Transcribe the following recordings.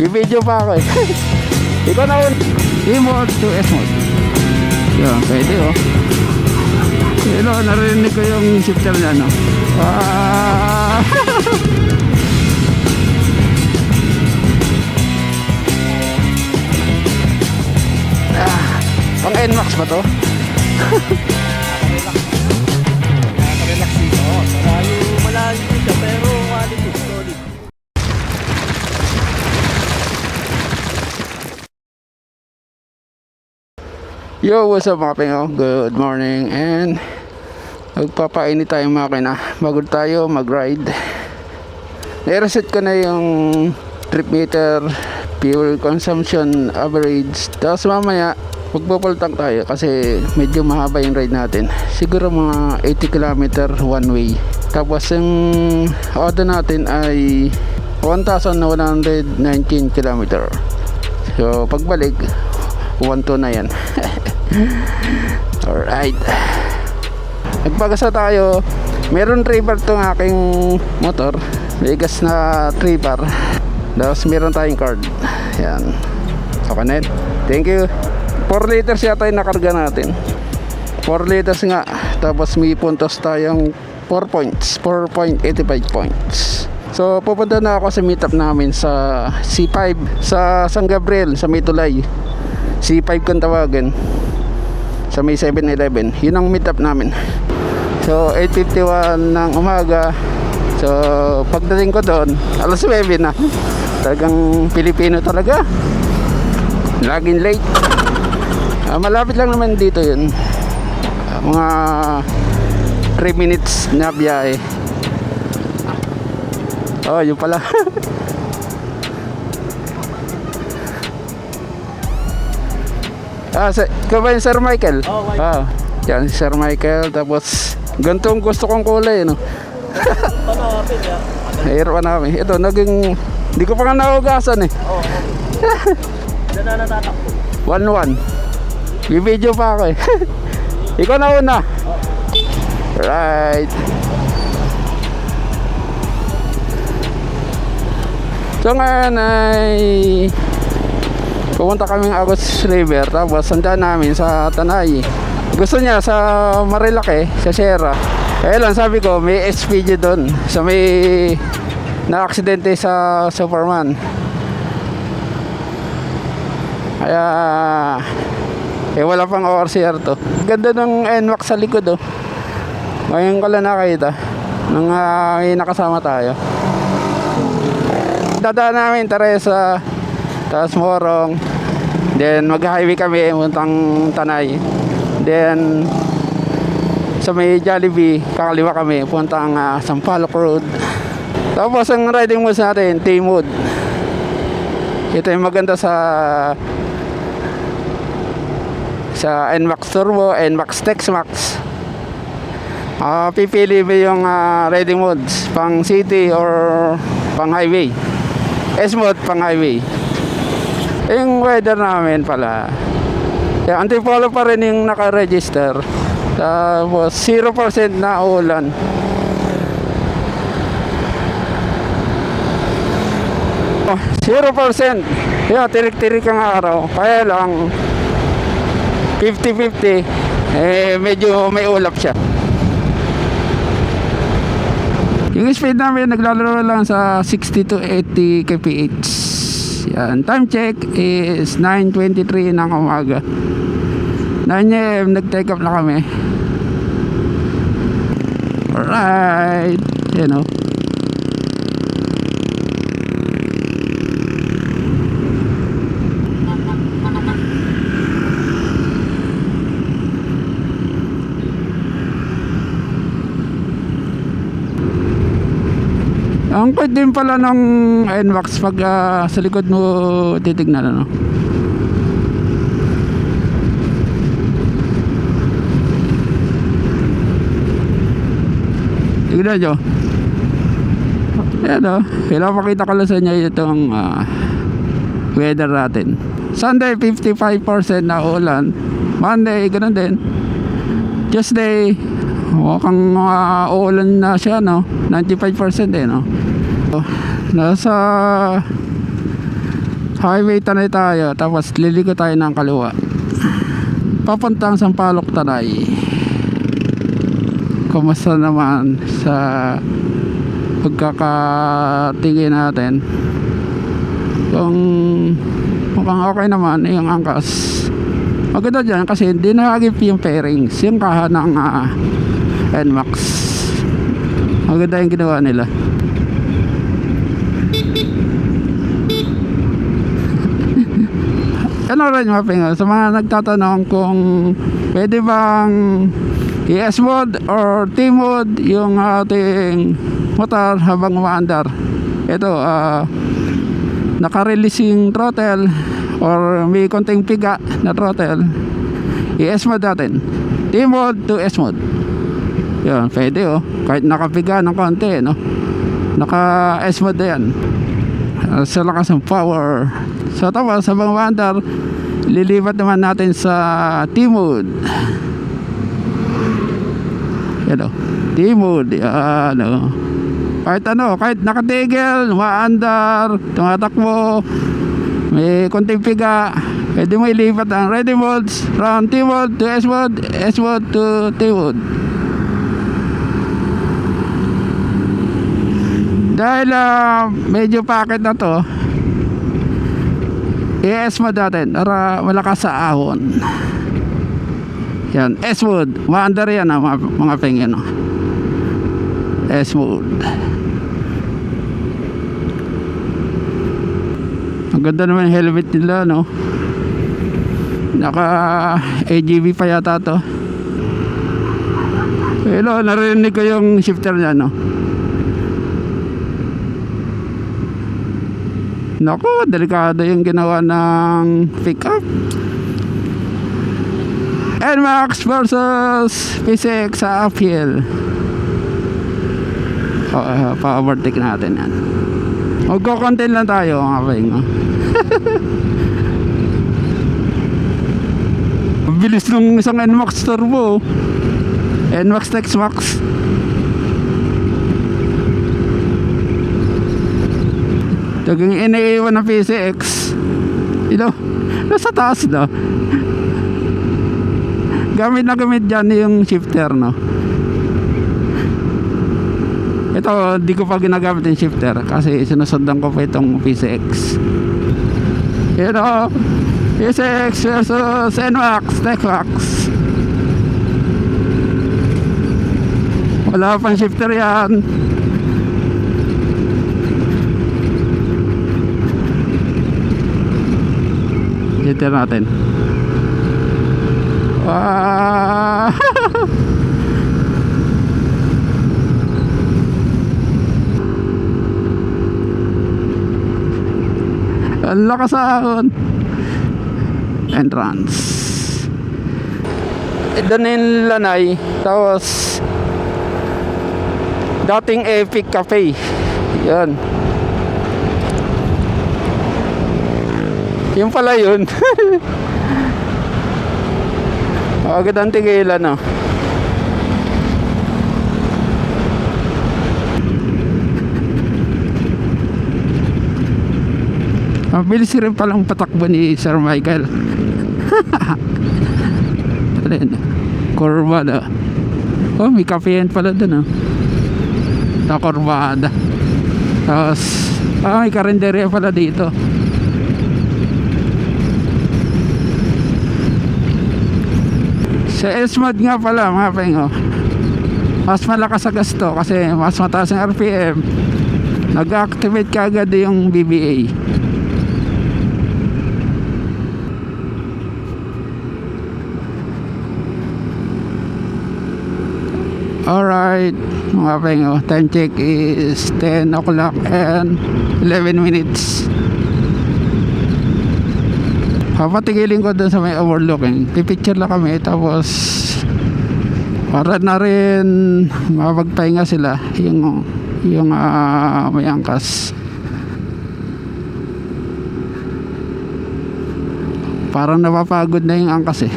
May-video pa ako eh. Ikaw na un. E-mode to S-mode. Yan, pwede oh. Pero narinig ko yung shifter niya, no? Pang NMAX ba to? Relax dito. Malayo siya pero quality, solid. Yo, what's up mga pingo? Good morning and magpapainit tayong makina bago tayo mag-ride. I-reset ko na yung trip meter, fuel consumption average. Tapos mamaya magpupultang tayo kasi medyo mahaba yung ride natin. Siguro mga 80 km one way. Tapos yung auto natin ay 1,119 km. So pagbalik 1.2 na yan. Alright, nagpagasa tayo. Meron tripper tong aking motor, bigas na tripper. Tapos meron tayong card. Yan, okay na yun. Thank you. 4 liters yata yung nakarga natin. 4 liters nga. Tapos may puntos tayong 4 points, 4.85 points. So pupunta na ako sa meetup namin sa C5 sa San Gabriel, sa Mitulay. C5 kung tawagan, sa may 7-Eleven. Yun ang meetup namin. So 8:51 ng umaga. So pagdating ko doon alas 9 na. Talagang Pilipino talaga, laging late. Malapit lang naman dito yun. Mga 3 minutes na biyahe. Oh, yun pala. Ikaw ba yung Sir Michael? Oh, Michael. Yan si Sir Michael. Tapos ganitong gusto kong kulay, no? Panawapin ya. Hirap pa namin. Ito, naging hindi ko pa nga nahugasan eh. Oo. Diyan na natatakbo. 1-1. May-video pa ako eh. Ikaw na una. Right. So ngayon ay pumunta kaming Agus River. Tapos sandaan namin sa Tanay. Gusto niya sa Marilake, sa Sierra. Kaya lang sabi ko may SPG doon. So may na-aksidente sa Superman. Kaya wala pang ORCR to. Ganda ng NMAX sa likod oh. Ngayon ko lang nakita nung may nakasama tayo. Dadaan namin Teresa, tapos Morong, then mag-highway kami puntang Tanay, then sa may Jollibee kakaliwa kami puntang Sampaloc Road. Tapos ang riding modes natin T-mode. Ito yung maganda sa NMAX Turbo, NMAX Tex-Max. Pipili mo yung riding modes pang city or pang highway. S-mode pang highway. Yung weather namin pala, Antipolo pa rin yung naka-register. Tapos 0% na ulan. Oh, 0%. Yan, tirik-tirik ang araw. Kaya lang 50-50. Medyo may ulap siya. Yung speed namin naglalaro lang sa 60 to 80 kph. Yan, time check is 9:23 ng umaga. 9 AM nag-take up na kami. Alright, you know. Ang pwede din pala ng NMAX pag sa likod mo titignan, ano? Tignan nyo. Ayan o. Pinapakita ko lang sa inyo itong weather natin. Sunday 55% na ulan. Monday ganun din. Tuesday mukhang uulan na siya, no? 95% eh, no? Nasa Highway Tanay tayo, tapos liliko tayo ng kaliwa. Papuntang Sampaloc Tanay. Kumusta naman sa pagkakatingin natin? Kung mukhang okay naman yung angkas. Maganda dyan kasi hindi nahagip yung fairings, yung kaha ng NMAX. Maganda yung ginawa nila. Ano rin mapping, sa mga nagtatanong kung pwede bang ES mode or T mode yung ating motor habang umaandar. Ito, naka-release yung throttle or may konting piga na throttle. ES mode natin, T mode to S mode. Yun, pwede kahit nakapiga ng konti, no? Naka S mode na yan. Sa lakas ng power. So tapos habang umaandar, lilipat naman natin sa T mode. Yan T mode. Kahit nakatigil, umaandar, tumatakbo, may konting piga, pwede mo ilipat ang ready modes from T mode to S mode, S mode to T mode. Dahil medyo packet na to, ES mode natin para malakas sa ahon. Yan, S mode, maandar yan mga pengin. S mode. Ang ganda naman yung helmet nila, no? Naka AGV pa yata to. Hello, narinig ko yung shifter niya, no? Naku, delikado yung ginawa ng pickup. NMAX versus P6 sa uphill. Pa-overtake natin yan. Magko-content lang tayo mga peng. Bilis nung isang NMAX turbo. NMAX Tex-Max. Tagang iniiwan ng PCX. Nasa taas na. Gamit na gamit dyan yung shifter, no? Ito, di ko pa ginagamit yung shifter kasi sinusundan ko pa itong PCX. PCX versus NMAX Tex-Max. Wala pang shifter yan. Shifter natin. Ang lakas ahon. Entrance. Ito na yung Lanay. Tapos dating Epic Cafe. Yan. Yung pala yun. Agad ang tigilan, no? Mabilis rin palang patakbo ni Sir Michael. Kurbada. Oh, may kafehan pala dun, na kurbada. Tapos may karinderya pala dito. Sa S-Mod nga pala mga pengo, mas malakas sa gasto kasi mas mataas ang RPM. Nag-activate ka agad yung BBA. Alright mga pengo, time check is 10 o'clock and 11 minutes. Papatigilin ko dun sa may overlooking. Pipicture lang kami tapos para na rin mapagpahinga sila yung may angkas. Parang napapagod na yung angkas eh.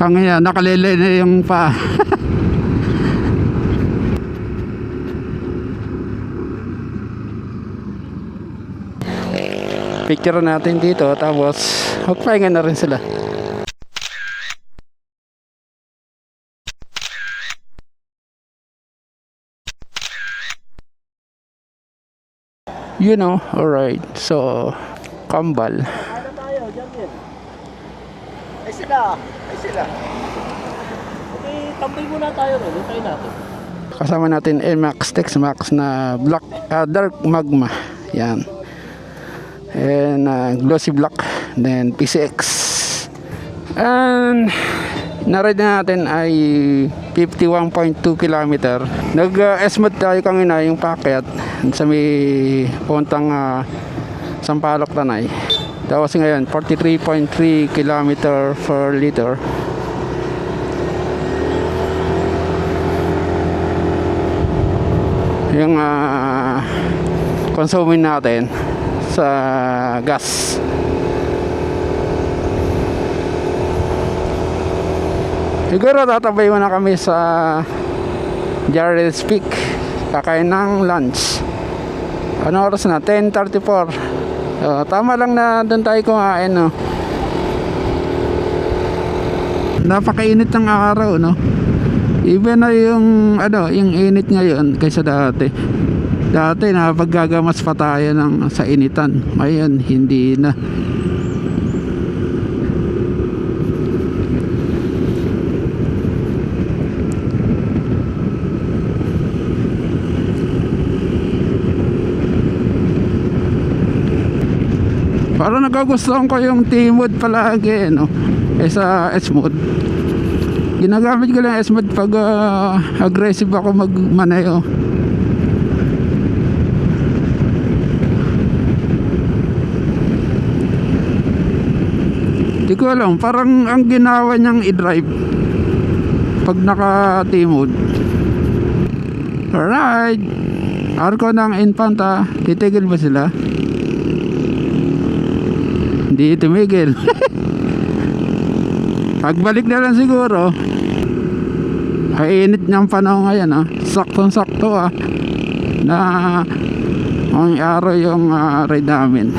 Kaya nakalilay na yung paa. Picture natin dito, tapos magpahinga na rin sila. You know, alright. So, kambal. Ano tayo, dyan din. Ay sila. Okay, tambay muna tayo ron. Hintayin natin. Kasama natin NMAX Tex-Max na black, dark magma. Yan. And glossy black. Then PCX. And na-ride na natin ay 51.2 km. Nag-esmod tayo kanina yung packet sa may puntang Sampaloc Tanay. Tapos ngayon 43.3 km per liter. Yung consume natin sa gas. Siguro tatabay muna kami sa Jarrell's Peak, kakain ng lunch. Ano oras na? 10:34. Tama lang na doon tayo kumain, no? Napakainit ng araw, no? Even na yung yung init ngayon kaysa dati. Dati napaggagamas pa tayo sa initan. Ngayon hindi na. Parang nagkagustuhan ko yung T-mode palagi, no? Sa S-mode. Ginagamit ko lang S-mode pag aggressive ako magmaneho. Di ko alam, parang ang ginawa niyang i-drive pag naka T-mode. Alright, Arco ng Infanta. Titigil ba sila? Hindi tumigil. Pagbalik na lang siguro. Ay init niyang panahon ngayon, saktong-sakto na ang araw yung ride namin.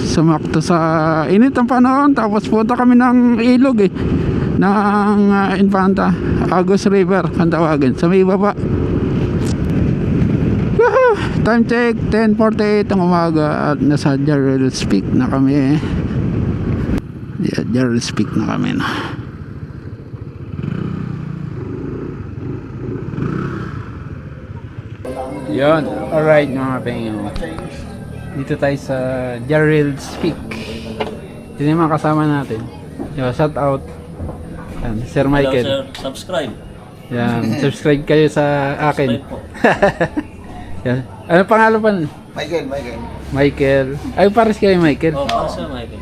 Sumakto sa init ang panahon. Tapos punta kami ng ilog ng Infanta, Agus River ang tawagin, sa may baba. Woohoo! Time check 10:48 ang umaga at nasa Jarrell's Peak na kami. Jarrell's Peak na kami na. Yun, alright mga penyo. Dito tayo sa Jarrell's Peak. Ito yung mga kasama natin. Yo, shout out yan, Sir Michael. Hello, sir. Subscribe. Yan, subscribe kayo sa akin. Subscribe po. Yan. Ano pangalan pa? Michael. Ay, pares kayo Michael. Para sir, Michael.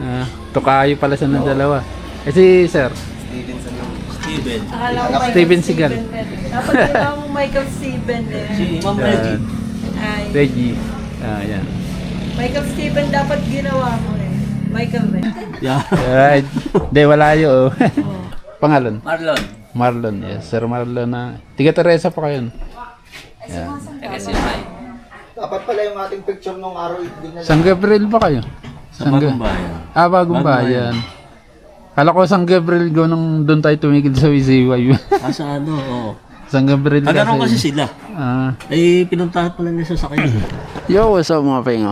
Tukayo pala sa ng dalawa. Si Sir Steven. Akala ko Michael Steven Seagal. Dapat ginawa mo Michael Steven Si Ma'am Reggie. Ay, Reggie. Yan. Michael Steven dapat ginawa mo Michael Red. Yeah. Alright. Hindi, wala yun. Pangalan? Marlon. Marlon. Yes, Sir Marlon na. Tiga Teresa pa kayo. Yan. Dapat pala yung ating picture nung araw din na San Gabriel ba kayo? Sa Bagong Bayan. Bagong Bayan. Kala ko San Gabriel go nung doon tayo tumigil sa WCY. Sa ano, oo. San Gabriel Nagkaroon kasi sila. Ay, pinuntahan pala nila sa sakyan. Yo, what's up mga pengo?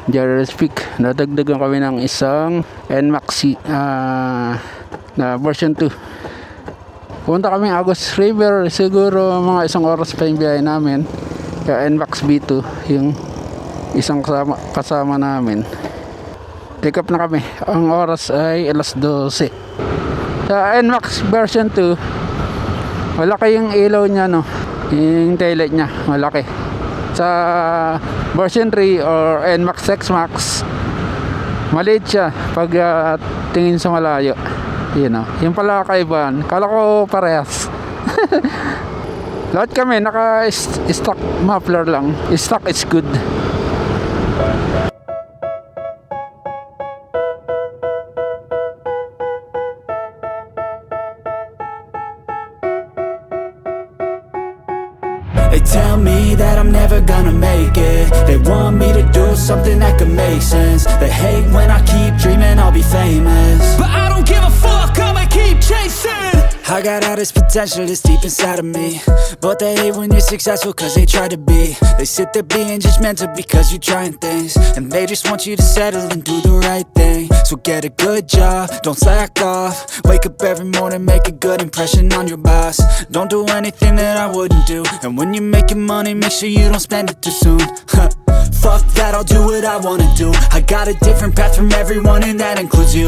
Jarrell's Peak. Nadagdagan kami ng isang NMAX na version 2. Punta kami Agus River. Siguro mga isang oras pa yung biyahe namin. Kaya NMAX B2 yung isang kasama namin. Pick up na kami. Ang oras ay alas 12. Sa NMAX version 2, malaki yung ilaw niya, no? Yung taillight niya, malaki. Sa version 3 or NMAX Tex-Max, maliit siya pag tingin sa malayo. Yung pala kaibahan. Kala ko parehas. Lahat kami naka-stock muffler lang. Stock is good. They tell me me that I'm never gonna make it. They want me to do something that could make sense. They hate when I keep dreaming I'll be famous, but I don't give a fuck, I'ma keep chasing. I got all this potential that's deep inside of me, but they hate when you're successful cause they try to be. They sit there being judgmental because you're trying things, and they just want you to settle and do the right thing. So get a good job, don't slack off. Wake up every morning, make a good impression on your boss. Don't do anything that I wouldn't do, and when you're making money, make sure you don't spend it too soon. Fuck that, I'll do what I wanna do. I got a different path from everyone, and that includes you.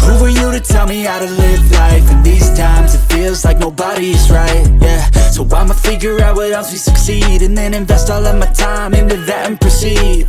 Who are you to tell me how to live life? In these times it feels like nobody is right, yeah. So I'ma figure out what else we succeed, and then invest all of my time into that and proceed.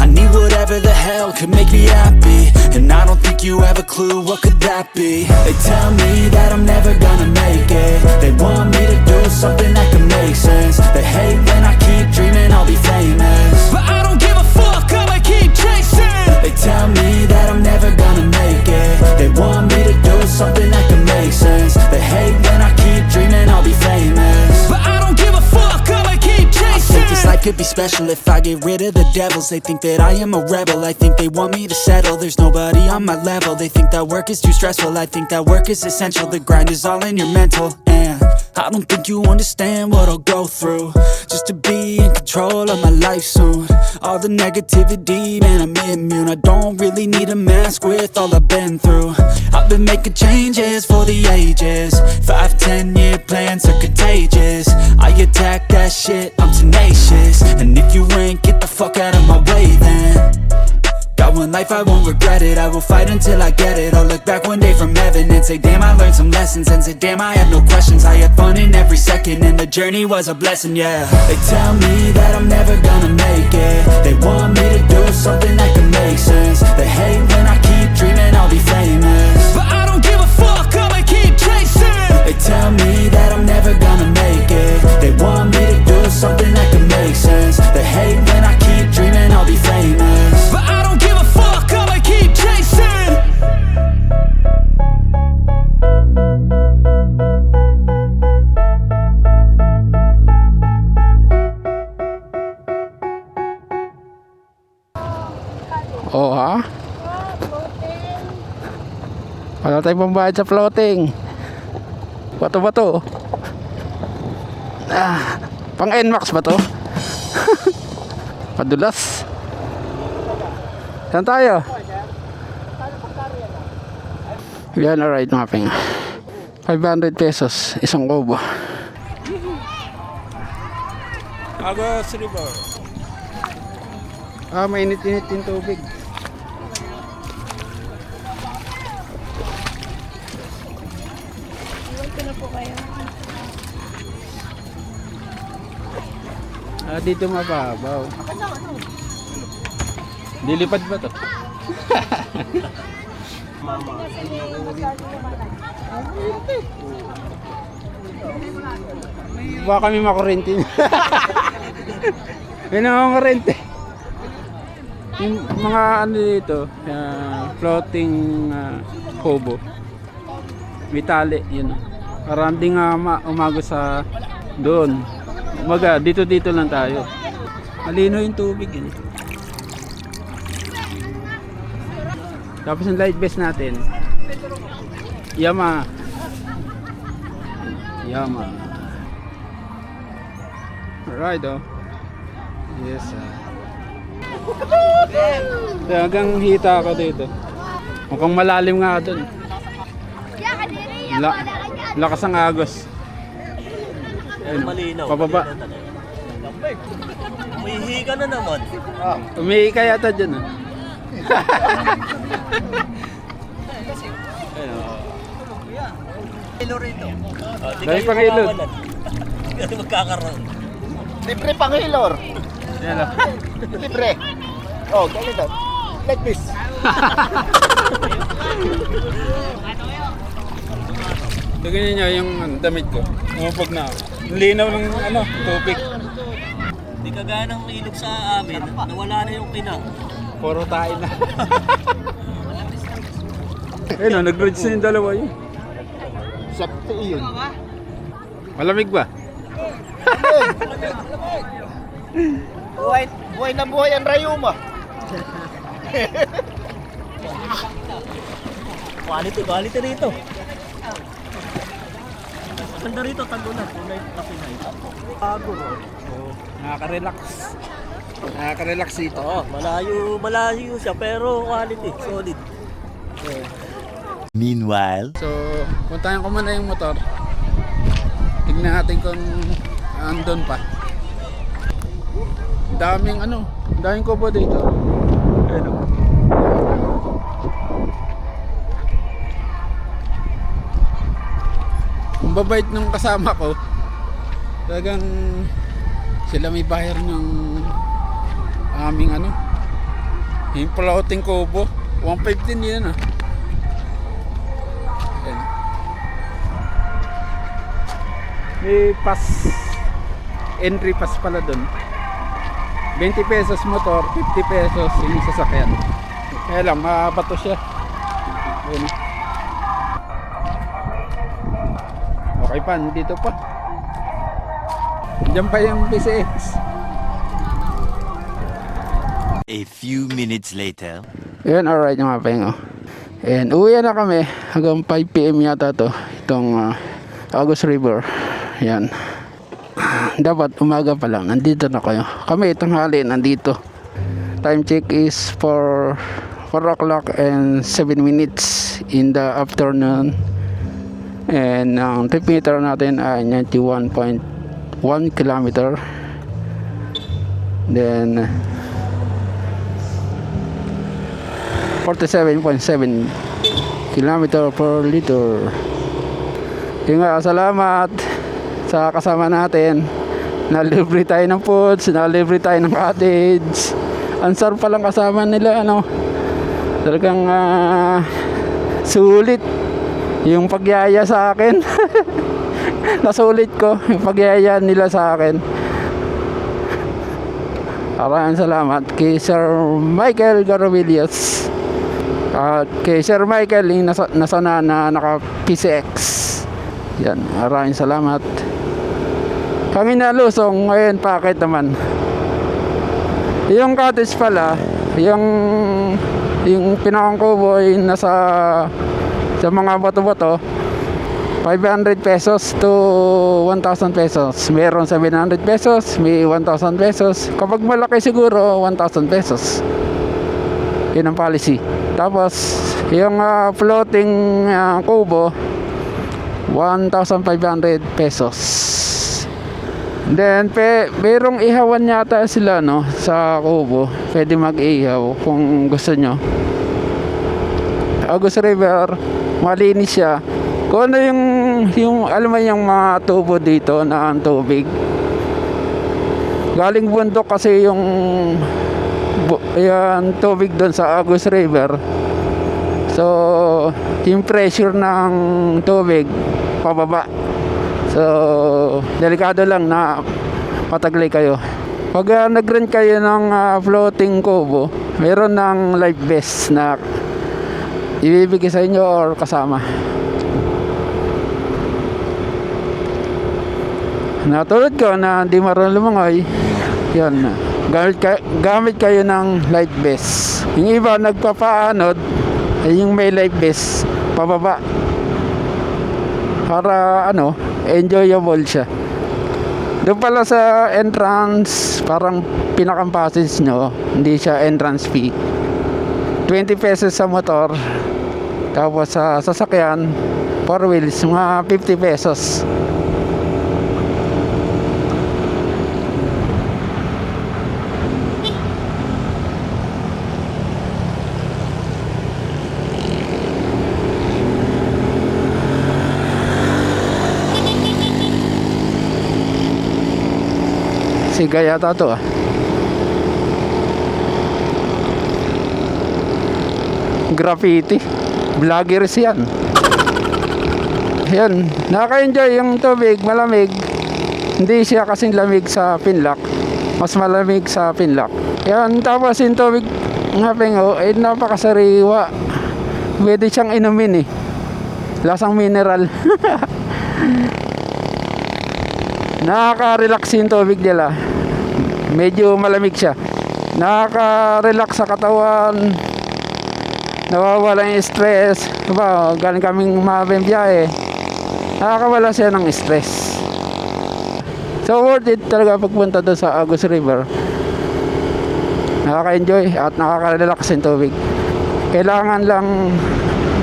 I need whatever the hell could make me happy, and I don't think you have a clue what could that be. They tell me that I'm never gonna make it. They want me to do something that could make sense. They hate when I keep dreaming I'll be famous, but I don't give a fuck, I'ma keep chasing. They tell me that I'm never gonna make it. They want me to do something that can make sense. They hate when I keep dreaming I'll be famous, but I don't give a fuck, I'ma keep chasing. I think this life could be special if I get rid of the devils. They think that I am a rebel, I think they want me to settle. There's nobody on my level, they think that work is too stressful. I think that work is essential, the grind is all in your mental. And I don't think you understand what I'll go through just to be in control of my life soon. All the negativity, man, I'm immune. I don't really need a mask with all I've been through. I've been making changes for the ages. 5-10 year plans are contagious. I attack that shit, I'm tenacious. And if you ain't, get the fuck out of my way then. Got one life, I won't regret it. I will fight until I get it. I'll look back one day from heaven and say, damn, I learned some lessons. And say, damn, I have no questions. I had fun in every second, and the journey was a blessing, yeah. They tell me that I'm never gonna make it. They want me to do something that can make sense. They hate when I keep dreaming I'll be famous, but I don't give a fuck, I'ma keep chasing. They tell me that I'm never gonna make it. They want me to do something that can make sense. They hate when I keep dreaming I'll be famous, but I don't give a fuck, I'ma keep chasing. Oh ha? Wala tayong pambayad sa floating. Bato ba to? Pang NMAX ba to? Padulas. Saan tayo? Yan, alright, mapping. 500 pesos, isang kobo. Agos River. Mainit-init yung tubig. Iwan ko na po kayo. Dito mababaw. Dilipad ba to? Baka kami makurente. May namamarente. Yung mga ano dito, floating kobo. May tali, yun. Parang di nga umago sa doon. Umaga, dito lang tayo. Malino yung tubig yun. Tapos yung light vest natin, Yamaha. Alright, oh. Yes, hanggang hita ako dito. Mukhang malalim nga doon. Lakas ang agos. Malinaw. Pababa. Umihi ka na naman. Umihi ka yata dyan, ah. Kilo rito. Dahil pang ilod. Hindi kayo magkakaroon. Libre pang hilor. Yan, ah. Libre. Oh, ganito. Like this. Tignan nyo yung damit ko. Umupog na ako. Linaw ng tubig. Hindi kagaya ng ilog sa amin. Nawala na yung pinang. Puro tayo na. Ayun, nag-bridge na yung dalawa yun. Sakto yun. Malamig ba? Buhay na buhay ang Rayuma. Quality rito. Ganda rito, tagulan. Nakaka-relax. Nakaka-relax dito. Oo, malayo siya pero quality, solid. Meanwhile, So, puntahan ko muna yung motor. Tignan natin kung andun pa. Daming kubo dito. Ayun. Ang babait ng kasama ko. Talagang sila may bayar ng aming yung floating kubo. 115 yun ah. Ayan. May entry pass pala dun. 20 pesos motor, 50 pesos yung sasakyan. Kaya lang, mabato siya. Ayan. Okay pa, dito pa. Diyan pa yung PCX. a few minutes later. Ayan, alright mga pengo. And uwi na kami hanggang 5 PM yata to. Itong August River. Ayan. Dapat umaga pa lang nandito na kayo. Kami tanghali nandito. Time check is 4 o'clock and 7 minutes in the afternoon. And ang trip meter natin ay 91.1 kilometer. Then 47.7 kilometer per liter. Kaya nga, salamat sa kasama natin. Nalibre tayo ng foods, nalibre tayo ng cottage. Ang sarap palang kasama nila, talagang sulit yung pagyaya sa akin. Nasulit ko yung pagyaya nila sa akin. Maraming salamat kay Sir Michael Garovillas at kay Sir Michael yung nasana na naka PCX. Yan, maraming salamat. Kami nalusong ngayon, packet naman. Yung cottage pala, yung pinakang kubo ay nasa sa mga bato-bato, 500 pesos to 1,000 pesos. Meron 700 pesos, may 1,000 pesos. Kapag malaki siguro, 1,000 pesos. Yun ang policy. Tapos, yung floating kubo, 1,500 pesos. Then, merong ihawan yata sila, sa kubo. Pwede mag-ihaw kung gusto nyo. August River, malinis siya. Kung ano yung alam mo yung mga tubo dito na ang tubig. Galing bundok kasi yung tubig doon sa August River. So, yung pressure ng tubig pababa. So, delikado lang na pataglay kayo. Pag nag-rent kayo ng floating kubo, meron ng life vest na ibibigay sa inyo or kasama. Natulad ko na hindi marunong lumangoy, yun, gamit kayo ng life vest. Yung iba nagpapaanod, yung may life vest pababa para enjoyable siya. Doon pala sa entrance, parang pinakang passage nyo, hindi siya entrance fee. 20 pesos sa motor, tapos sa sasakyan 4 wheels, mga 50 pesos. Siga yata to graffiti, vloggers yan. Yan, nakaka-enjoy yung tubig, malamig. Hindi siya kasing lamig sa Pinlock, mas malamig sa Pinlock. Yan, tapos yung tubig nga pengo ay napakasariwa. Pwede siyang inumin lasang mineral. Nakaka-relax yung tubig nila. Medyo malamig siya. Nakaka-relax sa katawan. Nawawala yung stress. Diba, galing kaming mahabang biyahe. Nakakawala siya ng stress. So worth it talaga pagpunta doon sa Agus River. Nakaka-enjoy at nakaka-relax yung tubig. Kailangan lang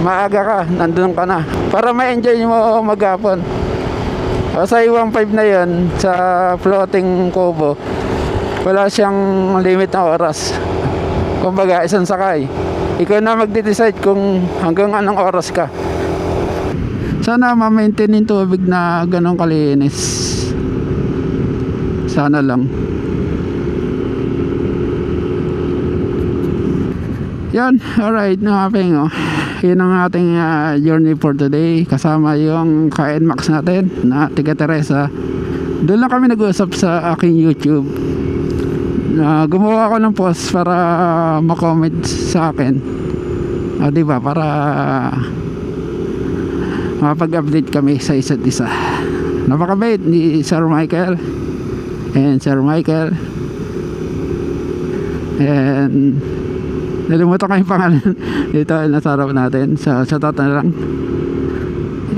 maaga ka, nandun ka na para ma-enjoy mo maghapon. Sa 1.5 na yun sa floating kubo, wala siyang limit na oras. Kumbaga isang sakay, ikaw na magde-decide kung hanggang anong oras ka. Sana ma-maintain yung tubig na ganong kalinis. Sana lang. Yan, alright mga pengo. Yun ang ating journey for today. Kasama yung ka-NMAX natin na tiga Teresa. Doon lang kami nag-usap sa aking YouTube. Gumawa ako ng post para ma-comment sa akin. Diba? Para mapag-update kami sa isa't isa. Napakabait ni Sir Michael and Sir Michael. And nalimutan ko yung pangalan dito nasa harap natin. So shoutout na lang,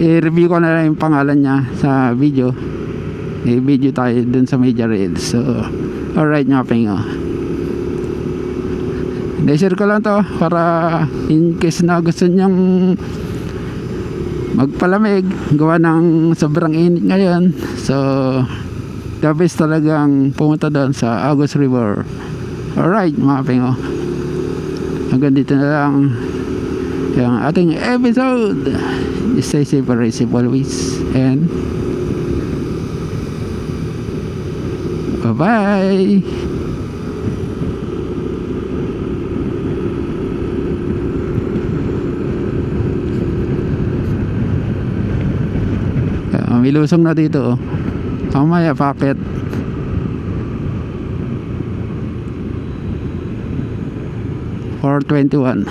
i-review ko na lang yung pangalan niya sa video. I-video tayo dun sa Major Reels. So alright nga pengo, share ko lang to para in case na gusto nyang magpalamig, gawa ng sobrang init ngayon. So the best talagang pumunta doon sa Agus River. Alright mga pengo, hanggang dito na lang yung ating episode. Stay safe and safe always, and bye bye. May lusong na dito, oh. Mamaya packet 421.